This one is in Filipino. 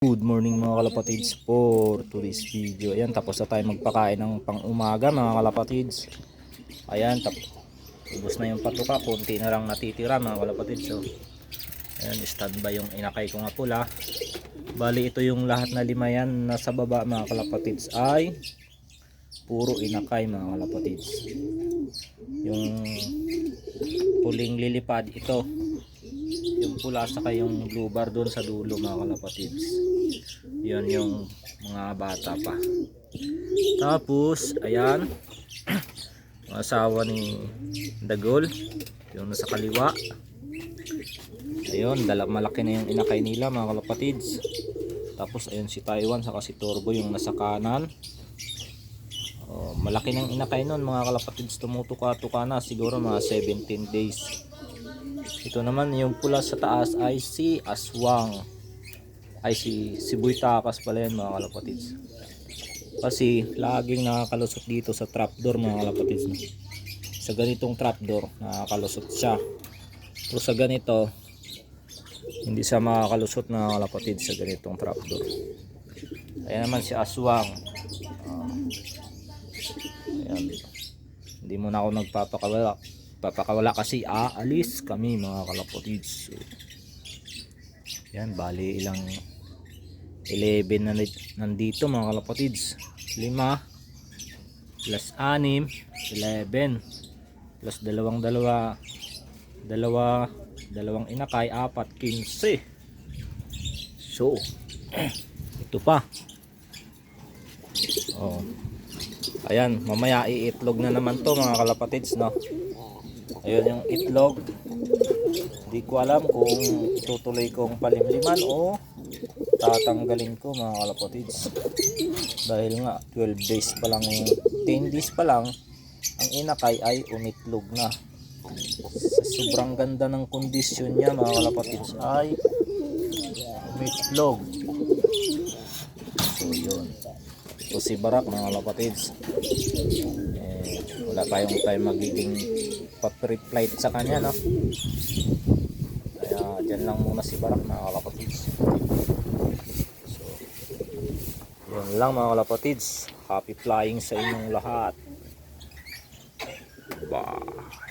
Good morning mga kalapatids, for today's video. Ayan, tapos na tayo magpakain ng pang umaga mga kalapatids. Ayan, ubos na yung patuka, konti na lang natitira mga kalapatids. So, ayan, standby yung inakay ko nga pula. Bali ito yung lahat na lima yan nasa baba mga kalapatids ay puro inakay mga kalapatids. Yung puling lilipad ito, yung pula saka yung blue bar doon sa dulo mga kalapatids. Yan yung mga bata pa. Tapos ayan, ang asawa ni Dagol, yung nasa kaliwa. Ayun, malaki na yung inakay nila mga kalapatids. Tapos ayun si Taiwan saka si Turbo yung nasa kanan. Malaki ng inakay nun mga kalapatids, tumutuka-tuka na siguro mga 17 days. Ito naman yung pula sa taas ay si Aswang, ay si Buitakas pala yan mga kalapatids. Kasi laging nakakalusot dito sa trapdoor mga kalapatids. Sa ganitong trapdoor nakakalusot siya. Pero sa ganito hindi siya makakalusot mga kalapatids sa ganitong trapdoor. Ayan naman si Aswang. Ayan. Hindi muna ako nagpapakawala kasi aalis kami mga kalapatids. So, yan, bali ilang 11 na nandito mga kalapatids. 5 plus 6 11 plus dalawang inakay 4 15. So ito pa. Ayan, mamaya iitlog na naman to mga kalapatids, no? Ayun yung itlog. Hindi ko alam kung itutuloy kong palimliman o tatanggalin ko mga kalapatids. Dahil nga 12 days pa lang, 10 days pa lang ang inakay ay umitlog na. Sa sobrang ganda ng kondisyon niya mga kalapatids ay umitlog. So yun. Ito si Barak mga kalapatids. Wala tayong time magiging pa-flight sa kanya, no? Kaya dyan lang muna si Barak mga kalapatids. So yun lang mga kalapatids. Happy flying sa inyong lahat. Bye.